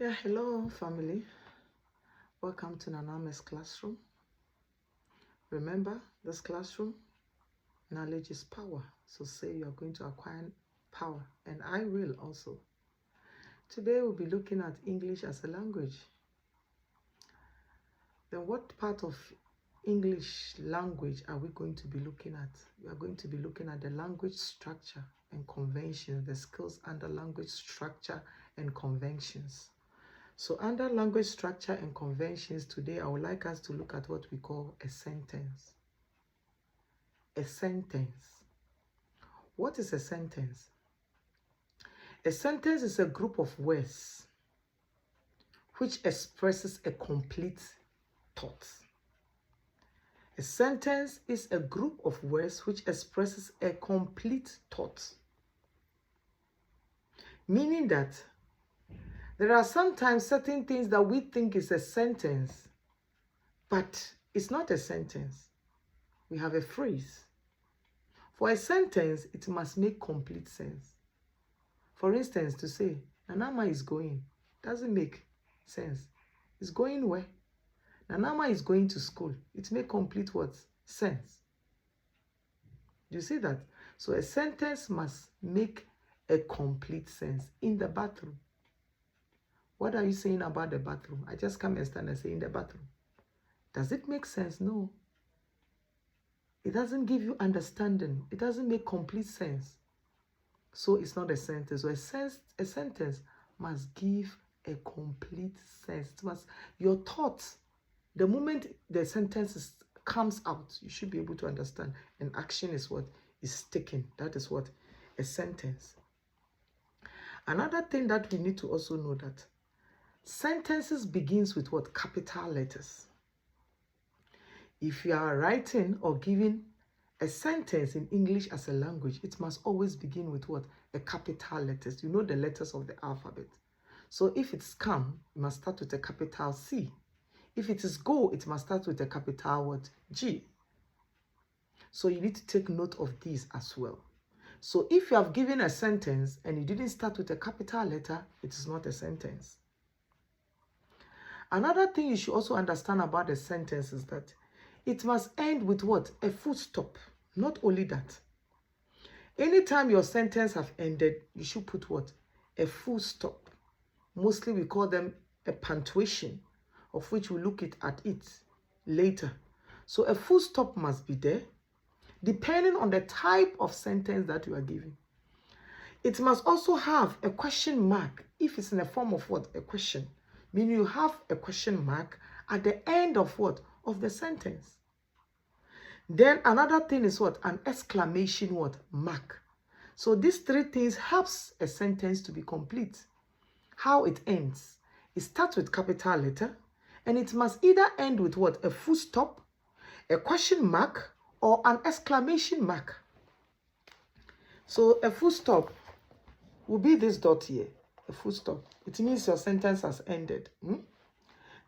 Yeah, hello family. Welcome to Naname's classroom. Remember, this classroom, knowledge is power. So say you are going to acquire power, and I will also. Today we'll be looking at English as a language. Then what part of English language are we going to be looking at? We are going to be looking at the language structure and conventions, the skills under language structure and conventions. So under language structure and conventions, today I would like us to look at what we call a sentence. A sentence. What is a sentence? A sentence is a group of words which expresses a complete thought. A sentence is a group of words which expresses a complete thought. Meaning that there are sometimes certain things that we think is a sentence, but it's not a sentence. We have a phrase. For a sentence, it must make complete sense. For instance, to say, Nanama is going, doesn't make sense. It's going where? Nanama is going to school. It makes complete what? Sense. Do you see that? So a sentence must make a complete sense. In the bathroom. What are you saying about the bathroom? I just come and stand and say, in the bathroom. Does it make sense? No. It doesn't give you understanding. It doesn't make complete sense. So it's not a sentence. So a sentence must give a complete sense. It must, your thoughts, the moment the sentence comes out, you should be able to understand. And action is what is taken. That is what a sentence. Another thing that we need to also know that sentences begins with what? Capital letters. If you are writing or giving a sentence in English as a language, it must always begin with what? A capital letters. You know the letters of the alphabet. So if it's come, it must start with a capital C. If it is go, it must start with a capital what? G. So you need to take note of these as well. So if you have given a sentence and you didn't start with a capital letter, it is not a sentence. Another thing you should also understand about the sentence is that it must end with what? A full stop. Not only that. Anytime your sentence have ended, you should put what? A full stop. Mostly we call them a punctuation, of which we look at it later. So a full stop must be there, depending on the type of sentence that you are giving. It must also have a question mark, if it's in the form of what? A question. Meaning you have a question mark at the end of what? Of the sentence. Then another thing is what? An exclamation what? Mark. So these three things helps a sentence to be complete. How it ends. It starts with capital letter, and it must either end with what? A full stop, a question mark, or an exclamation mark. So a full stop will be this dot here. A full stop. It means your sentence has ended.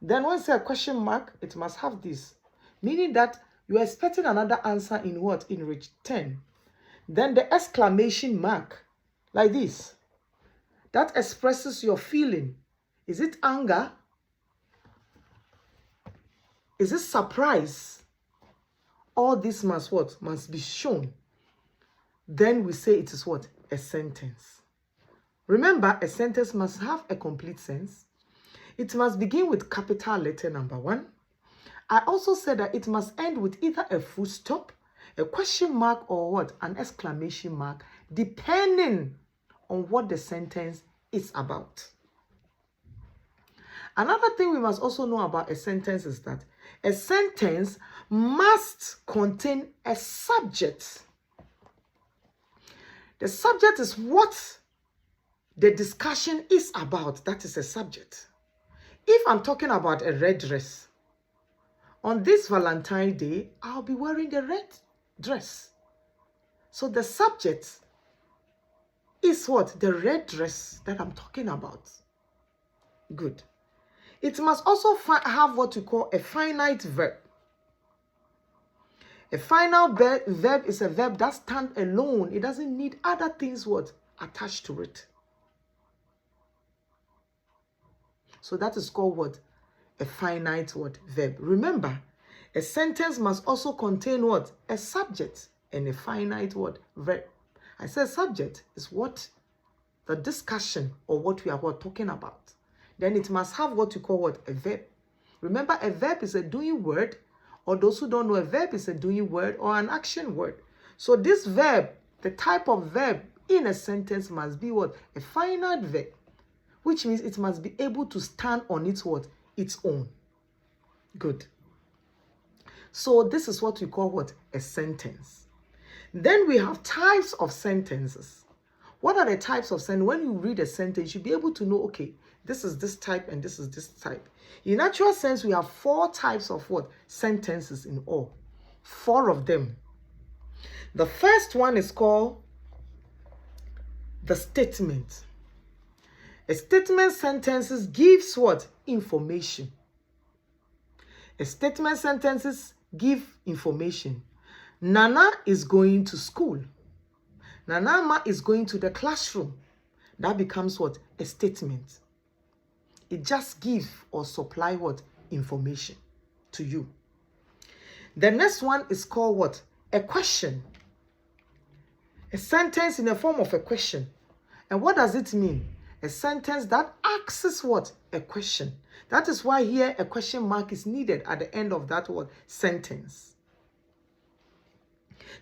Then once a question mark, it must have this. Meaning that you are expecting another answer in what? In return. Then the exclamation mark, like this. That expresses your feeling. Is it anger? Is it surprise? All this must what? Must be shown. Then we say it is what? A sentence. Remember, a sentence must have a complete sense. It must begin with capital letter number 1. I also said that it must end with either a full stop, a question mark, or what? An exclamation mark, depending on what the sentence is about. Another thing we must also know about a sentence is that a sentence must contain a subject. The subject is what the discussion is about. That is a subject. If I'm talking about a red dress, on this Valentine's Day, I'll be wearing a red dress. So the subject is what? The red dress that I'm talking about. Good. It must also have what we call a finite verb. A final verb is a verb that stands alone. It doesn't need other things what? Attached to it. So that is called what? A finite what? Verb. Remember, a sentence must also contain what? A subject and a finite what? Verb. I said subject is what? The discussion or what we are talking about. Then it must have what you call what? A verb. Remember, a verb is a doing word, or those who don't know, a verb is a doing word or an action word. So this verb, the type of verb in a sentence must be what? A finite verb, which means it must be able to stand on its what? Its own. Good. So this is what we call what? A sentence. Then we have types of sentences. What are the types of sentences? When you read a sentence, you'll be able to know, okay, this is this type and this is this type. In actual sense, we have 4 types of what? Sentences in all. 4 of them. The first one is called the statement. A statement sentences gives what? Information. A statement sentences give information. Nana is going to school. Nanama is going to the classroom. That becomes what? A statement. It just gives or supply what? Information to you. The next one is called what? A question. A sentence in the form of a question. And what does it mean? A sentence that asks what? A question. That is why here a question mark is needed at the end of that word sentence.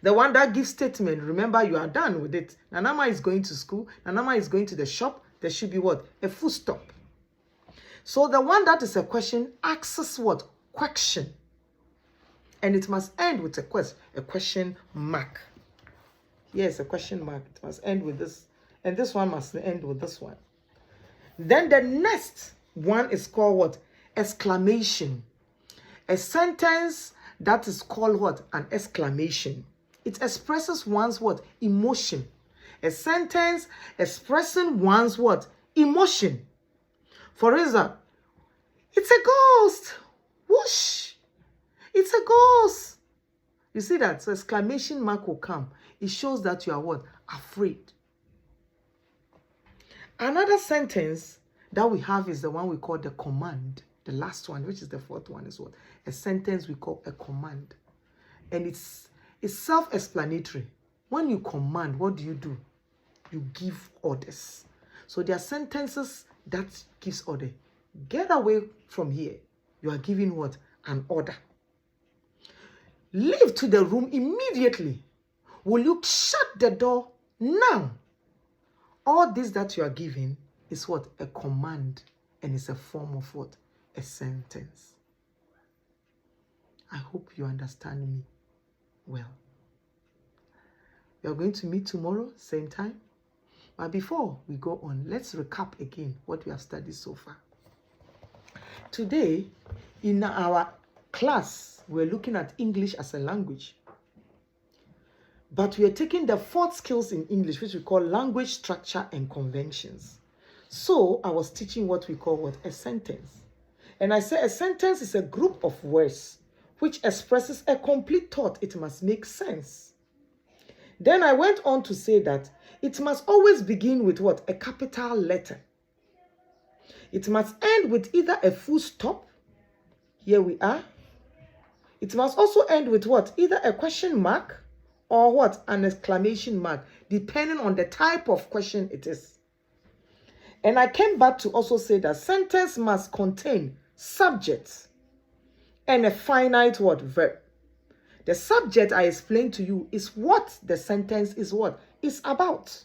The one that gives statement, remember you are done with it. Nanama is going to school. Nanama is going to the shop. There should be what? A full stop. So the one that is a question asks what? Question. And it must end with a question mark. Yes, a question mark. It must end with this. And this one must end with this one. Then the next one is called what? Exclamation. A sentence that is called what? An exclamation. It expresses one's what? Emotion. A sentence expressing one's what? Emotion. For example, it's a ghost. Whoosh. It's a ghost. You see that? So exclamation mark will come. It shows that you are what? Afraid. Another sentence that we have is the one we call the command. The last one, which is the 4th one, is what? A sentence we call a command. And it's self-explanatory. When you command, what do? You give orders. So there are sentences that gives order. Get away from here. You are giving what? An order. Leave to the room immediately. Will you shut the door now? All this that you are giving is what? A command. And it's a form of what? A sentence. I hope you understand me well. We are going to meet tomorrow, same time. But before we go on, let's recap again what we have studied so far. Today, in our class, we're looking at English as a language. But we are taking the 4th skills in English, which we call language structure and conventions. So I was teaching what we call what? A sentence. And I say a sentence is a group of words which expresses a complete thought. It must make sense. Then I went on to say that it must always begin with what? A capital letter. It must end with either a full stop. Here we are. It must also end with what? Either a question mark or what? An exclamation mark, depending on the type of question it is. And I came back to also say that sentence must contain subjects and a finite word verb. The subject I explained to you is what the sentence is what? Is about.